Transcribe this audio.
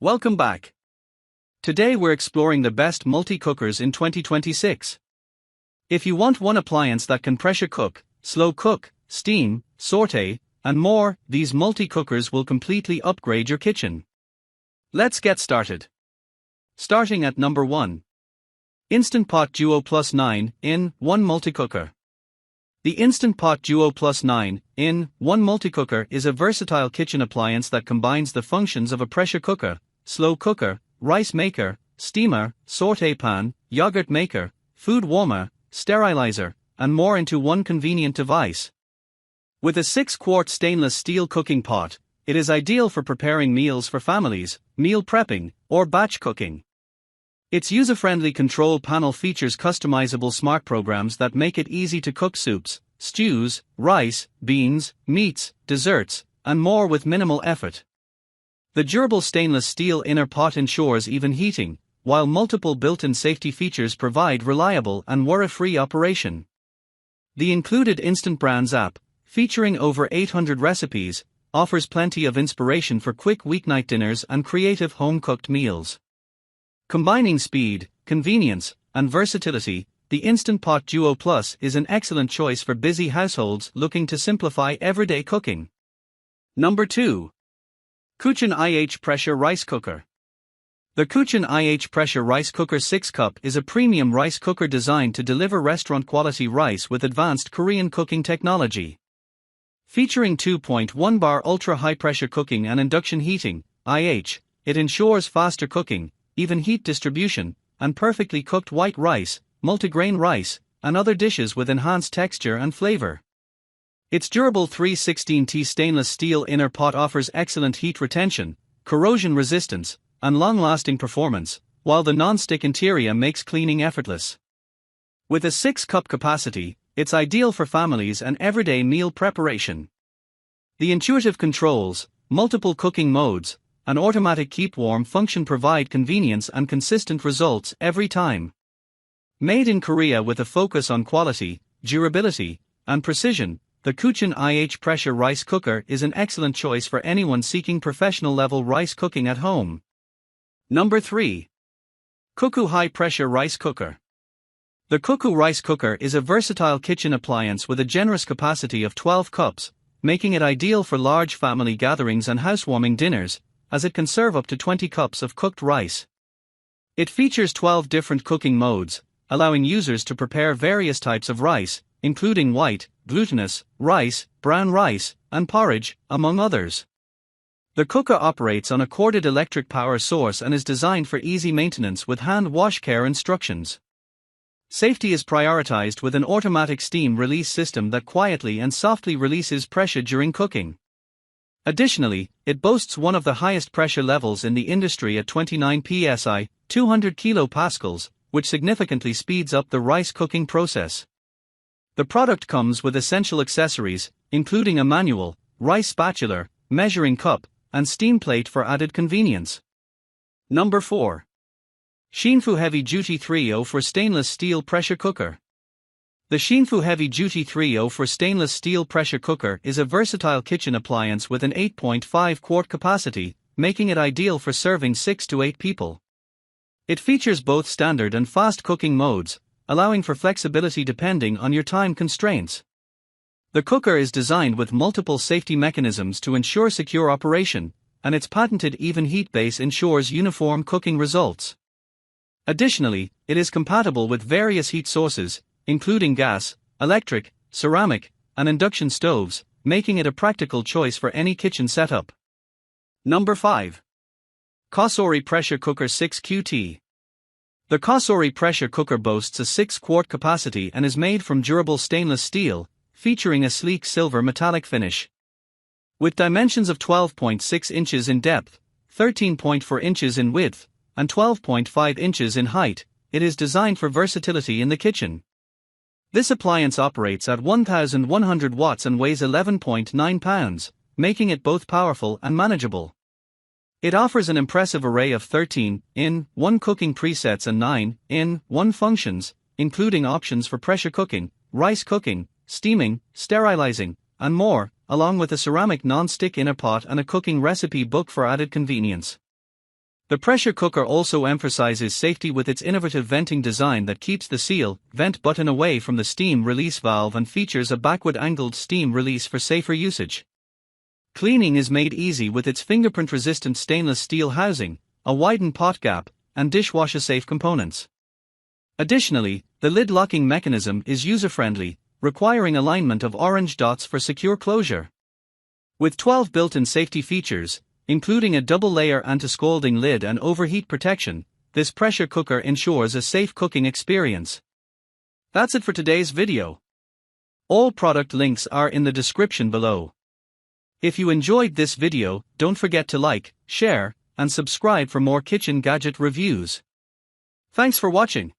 Welcome back. Today we're exploring the best multi-cookers in 2026. If you want one appliance that can pressure cook, slow cook, steam, sauté, and more, these multi-cookers will completely upgrade your kitchen. Let's get started. Starting at number 1. Instant Pot Duo Plus 9-in-1 Multicooker. The Instant Pot Duo Plus 9-in-1 Multicooker is a versatile kitchen appliance that combines the functions of a pressure cooker, slow cooker, rice maker, steamer, sauté pan, yogurt maker, food warmer, sterilizer, and more into one convenient device. With a 6-quart stainless steel cooking pot, it is ideal for preparing meals for families, meal prepping, or batch cooking. Its user-friendly control panel features customizable smart programs that make it easy to cook soups, stews, rice, beans, meats, desserts, and more with minimal effort. The durable stainless steel inner pot ensures even heating, while multiple built-in safety features provide reliable and worry-free operation. The included Instant Brands app, featuring over 800 recipes, offers plenty of inspiration for quick weeknight dinners and creative home-cooked meals. Combining speed, convenience, and versatility, the Instant Pot Duo Plus is an excellent choice for busy households looking to simplify everyday cooking. Number 2. Cuchen IH Pressure Rice Cooker. The Cuchen IH Pressure Rice Cooker 6-cup is a premium rice cooker designed to deliver restaurant-quality rice with advanced Korean cooking technology. Featuring 2.1 bar ultra-high-pressure cooking and induction heating, IH, it ensures faster cooking, even heat distribution, and perfectly cooked white rice, multigrain rice, and other dishes with enhanced texture and flavor. Its durable 316T stainless steel inner pot offers excellent heat retention, corrosion resistance, and long-lasting performance, while the non-stick interior makes cleaning effortless. With a 6-cup capacity, it's ideal for families and everyday meal preparation. The intuitive controls, multiple cooking modes, and automatic keep warm function provide convenience and consistent results every time. Made in Korea with a focus on quality, durability, and precision, the Cuchen IH Pressure Rice Cooker is an excellent choice for anyone seeking professional-level rice cooking at home. Number 3. CUCKOO High Pressure Rice Cooker. The CUCKOO Rice Cooker is a versatile kitchen appliance with a generous capacity of 12 cups, making it ideal for large family gatherings and housewarming dinners, as it can serve up to 20 cups of cooked rice. It features 12 different cooking modes, allowing users to prepare various types of rice, including white, glutinous, rice, brown rice, and porridge, among others. The cooker operates on a corded electric power source and is designed for easy maintenance with hand wash care instructions. Safety is prioritized with an automatic steam release system that quietly and softly releases pressure during cooking. Additionally, it boasts one of the highest pressure levels in the industry at 29 psi, 200 kilopascals, which significantly speeds up the rice cooking process. The product comes with essential accessories, including a manual, rice spatula, measuring cup, and steam plate for added convenience. Number 4. XINFU Heavy Duty 3.0 for Stainless Steel Pressure Cooker. The XINFU Heavy Duty 3.0 for Stainless Steel Pressure Cooker is a versatile kitchen appliance with an 8.5-quart capacity, making it ideal for serving 6 to 8 people. It features both standard and fast cooking modes, allowing for flexibility depending on your time constraints. The cooker is designed with multiple safety mechanisms to ensure secure operation, and its patented even heat base ensures uniform cooking results. Additionally, it is compatible with various heat sources, including gas, electric, ceramic, and induction stoves, making it a practical choice for any kitchen setup. Number 5. CUCKOO Pressure Cooker 6QT. The CUCKOO Pressure Cooker boasts a 6-quart capacity and is made from durable stainless steel, featuring a sleek silver metallic finish. With dimensions of 12.6 inches in depth, 13.4 inches in width, and 12.5 inches in height, it is designed for versatility in the kitchen. This appliance operates at 1,100 watts and weighs 11.9 pounds, making it both powerful and manageable. It offers an impressive array of 13-in-1 cooking presets and 9-in-1 functions, including options for pressure cooking, rice cooking, steaming, sterilizing, and more, along with a ceramic non-stick inner pot and a cooking recipe book for added convenience. The pressure cooker also emphasizes safety with its innovative venting design that keeps the seal vent button away from the steam release valve and features a backward-angled steam release for safer usage. Cleaning is made easy with its fingerprint-resistant stainless steel housing, a widened pot gap, and dishwasher-safe components. Additionally, the lid locking mechanism is user-friendly, requiring alignment of orange dots for secure closure. With 12 built-in safety features, including a double-layer anti-scalding lid and overheat protection, this pressure cooker ensures a safe cooking experience. That's it for today's video. All product links are in the description below. If you enjoyed this video, don't forget to like, share, and subscribe for more kitchen gadget reviews. Thanks for watching.